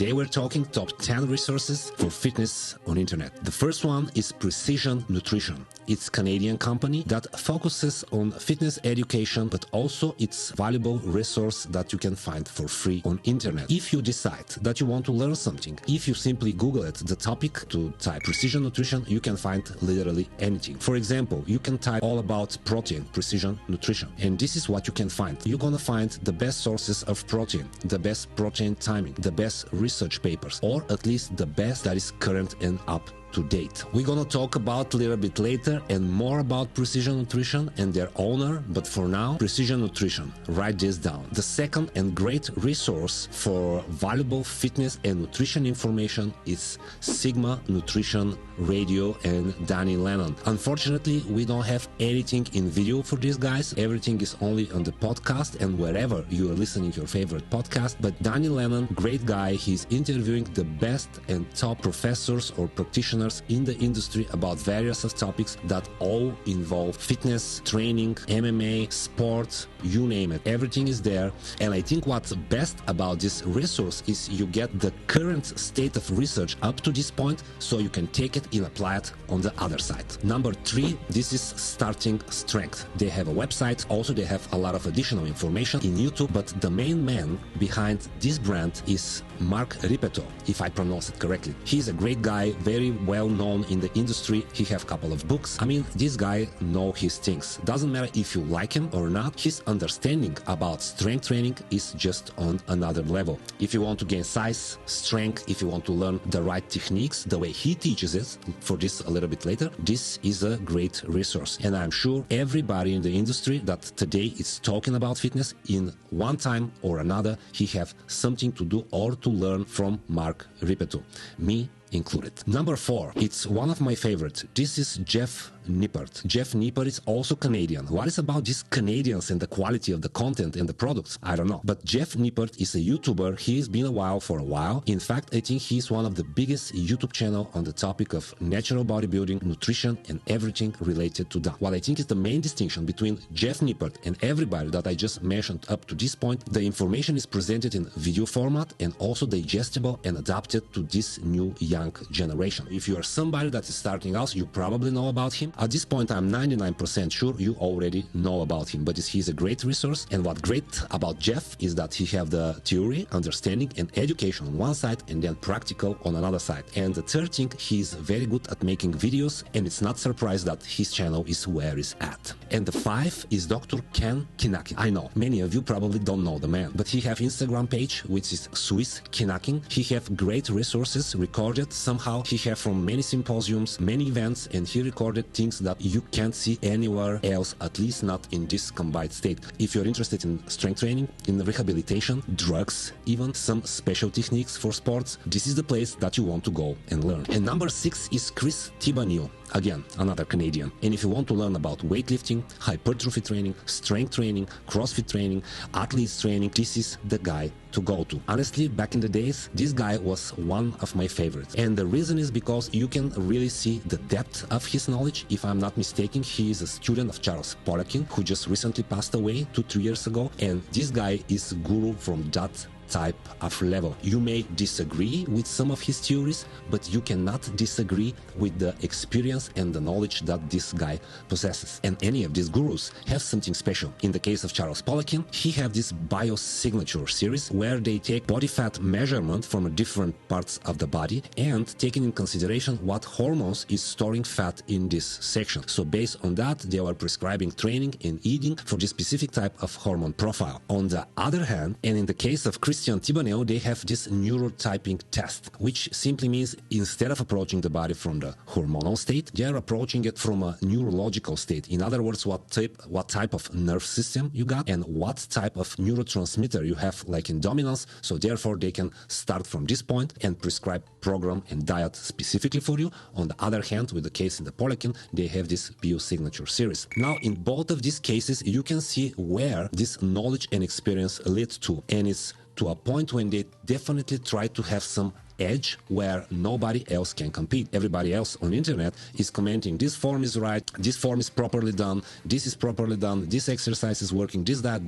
Today we're talking top 10 resources for fitness on internet. The first one is Precision Nutrition. It's a Canadian company that focuses on fitness education, but also it's valuable resource that you can find for free on internet. If you decide that you want to learn something, if you simply Google it, the topic, to type Precision Nutrition, you can find literally anything. For example, you can type all about protein, Precision Nutrition, and this is what you can find. You're gonna find the best sources of protein, the best protein timing, the best research papers, or at least the best that is current and up to date. We're gonna talk about a little bit later and more about Precision Nutrition and their owner, but for now, Precision Nutrition, write this down. The second and great resource for valuable fitness and nutrition information is Sigma Nutrition Radio and Danny Lennon. Unfortunately, we don't have anything in video for these guys. Everything is only on the podcast and wherever you are listening your favorite podcast. But Danny Lennon, great guy, he's interviewing the best and top professors or practitioners in the industry about various topics that all involve fitness, training, MMA, sports, you name it. Everything is there. And I think what's best about this resource is you get the current state of research up to this point, so you can take it and apply it on the other side. Number 3, this is Starting Strength. They have a website. Also, they have a lot of additional information in YouTube, but the main man behind this brand is Mark Ripeto, if I pronounce it correctly. He's a great guy, very well known in the industry. He have a couple of books. I mean, this guy know his things. Doesn't matter if you like him or not, his understanding about strength training is just on another level. If you want to gain size, strength, if you want to learn the right techniques, the way he teaches it, for this a little bit later, this is a great resource. And I'm sure everybody in the industry that today is talking about fitness, in one time or another, he have something to do or to learn from Mark Ripeto, me included. Number 4, it's one of my favorites. This is Jeff Nippert. Jeff Nippert is also Canadian. What is about these Canadians and the quality of the content and the products? I don't know. But Jeff Nippert is a YouTuber. He's been for a while. In fact, I think he's one of the biggest YouTube channel on the topic of natural bodybuilding, nutrition, and everything related to that. What I think is the main distinction between Jeff Nippert and everybody that I just mentioned up to this point, the information is presented in video format and also digestible and adapted to this new young generation. If you are somebody that is starting out, you probably know about him. At this point, I'm 99% sure you already know about him, but he's a great resource. And what's great about Jeff is that he have the theory, understanding, and education on one side, and then practical on another side. And the third thing, he's very good at making videos, and it's not surprised that his channel is where it's at. And the 5 is Dr. Ken Kinakin. I know many of you probably don't know the man, but he have Instagram page which is Swiss Kinakin. He have great resources recorded. Somehow he have from many symposiums, many events, and he recorded things that you can't see anywhere else, at least not in this combined state. If you're interested in strength training, in rehabilitation, drugs, even some special techniques for sports, this is the place that you want to go and learn. And number 6 is Chris Tibanio. Again, another Canadian. And if you want to learn about weightlifting, hypertrophy training, strength training, CrossFit training, athletes training, this is the guy to go to. Honestly, back in the days, this guy was one of my favorites. And the reason is because you can really see the depth of his knowledge. If I'm not mistaken, he is a student of Charles Poliquin, who just recently passed away 2-3 years ago. And this guy is guru from that type of level. You may disagree with some of his theories, but you cannot disagree with the experience and the knowledge that this guy possesses. And any of these gurus have something special. In the case of Charles Poliquin, he have this biosignature series where they take body fat measurement from different parts of the body and taking in consideration what hormones is storing fat in this section. So based on that, they are prescribing training and eating for this specific type of hormone profile. On the other hand, and in the case of Christian Thibodeau, they have this neurotyping test, which simply means instead of approaching the body from the hormonal state, they are approaching it from a neurological state. In other words, what type of nerve system you got and what type of neurotransmitter you have, like in dominance. So therefore, they can start from this point and prescribe program and diet specifically for you. On the other hand, with the case in the Poliquin, they have this biosignature series. Now, in both of these cases, you can see where this knowledge and experience leads to, and it's to a point when they definitely try to have some edge where nobody else can compete. Everybody else on the internet is commenting, this form is right, this form is properly done, this is properly done, this exercise is working, this, that,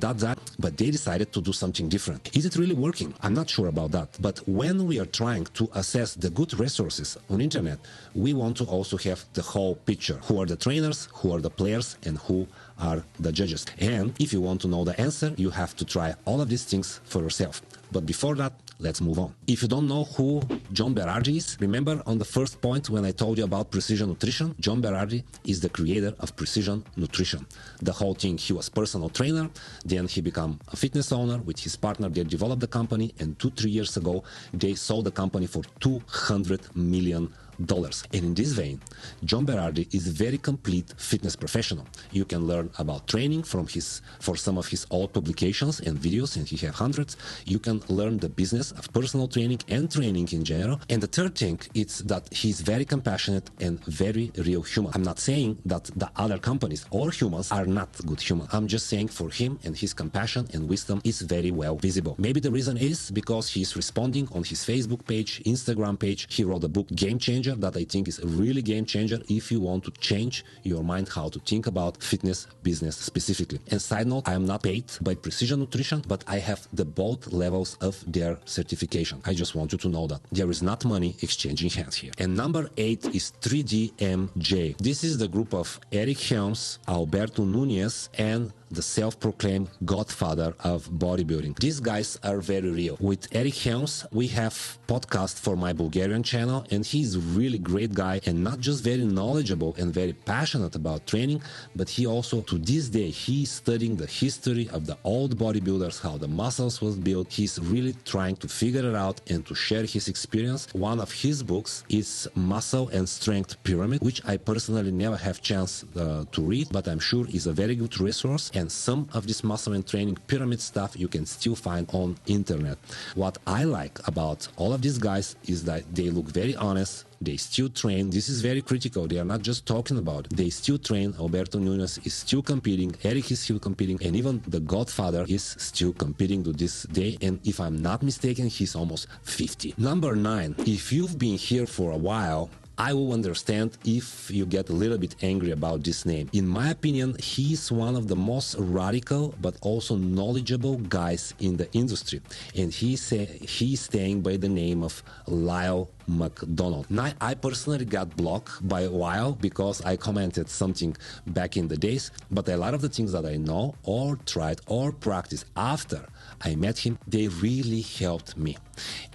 but they decided to do something different. Is it really working? I'm not sure about that. But when we are trying to assess the good resources on the internet, we want to also have the whole picture. Who are the trainers, who are the players, and who are the judges. And if you want to know the answer, you have to try all of these things for yourself. But before that, let's move on. If you don't know who John Berardi is, remember on the first point when I told you about precision nutrition? John Berardi is the creator of precision nutrition. The whole thing, he was personal trainer, then he became a fitness owner. With his partner, they developed the company, and 2-3 years ago, they sold the company for $200 million. And in this vein, John Berardi is a very complete fitness professional. You can learn about training for some of his old publications and videos, and he has hundreds. You can learn the business of personal training and training in general. And the third thing is that he's very compassionate and very real human. I'm not saying that the other companies or humans are not good humans. I'm just saying for him and his compassion and wisdom is very well visible. Maybe the reason is because he's responding on his Facebook page, Instagram page. He wrote a book, Game Changer, that I think is a really game changer if you want to change your mind how to think about fitness business specifically. And side note, I am not paid by Precision Nutrition, but I have the both levels of their certification. I just want you to know that there is not money exchanging hands here. And number 8 is 3DMJ. This is the group of Eric Helms, Alberto Nunez, and the self-proclaimed godfather of bodybuilding. These guys are very real. With Eric Helms, we have podcast for my Bulgarian channel, and he's a really great guy and not just very knowledgeable and very passionate about training, but he also, to this day, he's studying the history of the old bodybuilders, how the muscles was built. He's really trying to figure it out and to share his experience. One of his books is Muscle and Strength Pyramid, which I personally never have chance to read, but I'm sure is a very good resource. And some of this muscle and training pyramid stuff you can still find on internet. What I like about all of these guys is that they look very honest. They still train. This is very critical. They are not just talking about it. They still train. Alberto Nunez is still competing. Eric is still competing. And even the Godfather is still competing to this day. And if I'm not mistaken, he's almost 50. Number 9. If you've been here for a while, I will understand if you get a little bit angry about this name. In my opinion, he's one of the most radical but also knowledgeable guys in the industry. And he's staying by the name of Lyle McDonald. Now, I personally got blocked by a while because I commented something back in the days, but a lot of the things that I know or tried or practiced after I met him, they really helped me.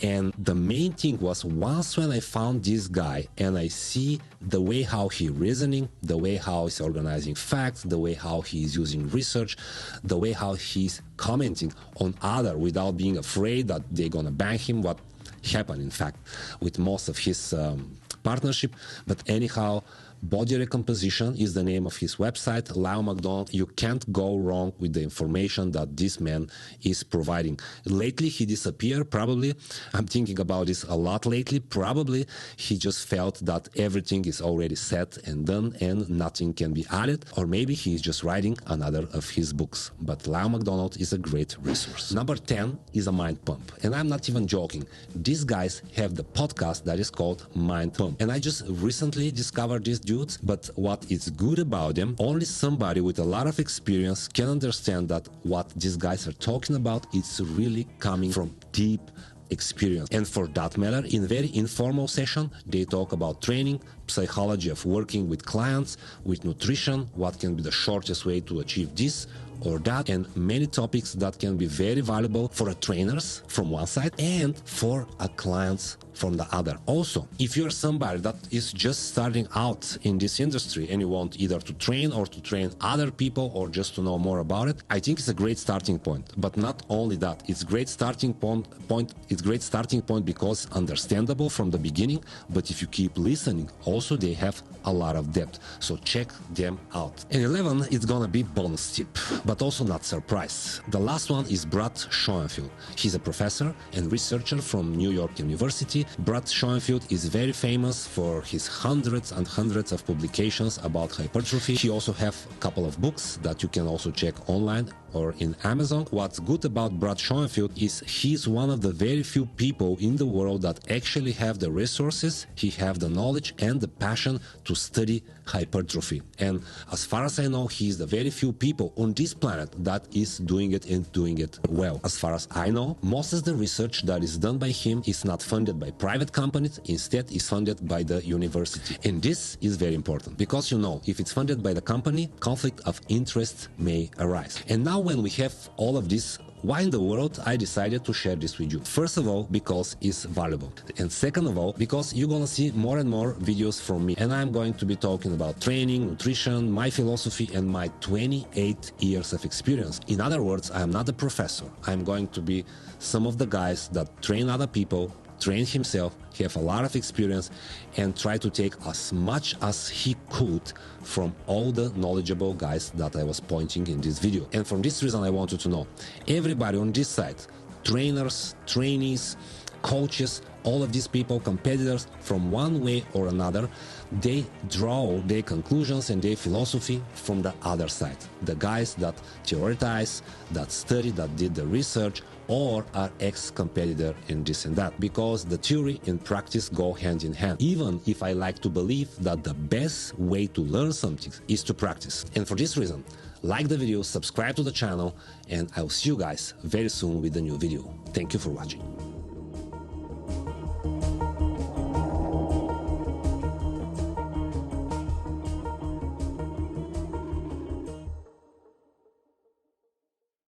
And the main thing was once when I found this guy and I see the way how he reasoning, the way how he's organizing facts, the way how he's using research, the way how he's commenting on other without being afraid that they're gonna ban him, what happened in fact with most of his partnership. But anyhow, Body Recomposition is the name of his website, Lyle McDonald. You can't go wrong with the information that this man is providing. Lately, he disappeared, probably. I'm thinking about this a lot lately. Probably he just felt that everything is already set and done and nothing can be added. Or maybe he's just writing another of his books. But Lyle McDonald is a great resource. Number 10 is a mind pump. And I'm not even joking. These guys have the podcast that is called Mind Pump. And I just recently discovered this dudes, but what is good about them, only somebody with a lot of experience can understand that what these guys are talking about, it's really coming from deep experience. And for that matter, in very informal session, they talk about training, psychology of working with clients, with nutrition, what can be the shortest way to achieve this or that, and many topics that can be very valuable for trainers from one side and for clients from the other. Also, if you're somebody that is just starting out in this industry and you want either to train or to train other people or just to know more about it, I think it's a great starting point. But not only that, it's great starting point. It's great starting point because understandable from the beginning, but if you keep listening, also they have a lot of depth. So check them out. And 11, it's gonna be bonus tip, but also not surprise. The last one is Brad Schoenfield. He's a professor and researcher from New York University. Brad Schoenfield is very famous for his hundreds and hundreds of publications about hypertrophy. He also has a couple of books that you can also check online. or in Amazon. What's good about Brad Schoenfield is he's one of the very few people in the world that actually have the resources, he have the knowledge and the passion to study hypertrophy. And as far as I know, he's the very few people on this planet that is doing it and doing it well. As far as I know, most of the research that is done by him is not funded by private companies, instead is funded by the university. And this is very important because, you know, if it's funded by the company, conflict of interest may arise. And now when we have all of this, why in the world I decided to share this with you? First of all, because it's valuable. And second of all, because you're gonna see more and more videos from me. And I'm going to be talking about training, nutrition, my philosophy, and my 28 years of experience. In other words, I'm not a professor. I'm going to be some of the guys that train other people, train himself, have a lot of experience, and try to take as much as he could from all the knowledgeable guys that I was pointing in this video. And for this reason, I want you to know, everybody on this side, trainers, trainees, coaches, all of these people, competitors, from one way or another, they draw their conclusions and their philosophy from the other side. The guys that theorize, that study, that did the research, or are ex-competitor in this and that, because the theory and practice go hand in hand, even if I like to believe that the best way to learn something is to practice. And for this reason, like the video, subscribe to the channel, and I'll see you guys very soon with a new video. Thank you for watching.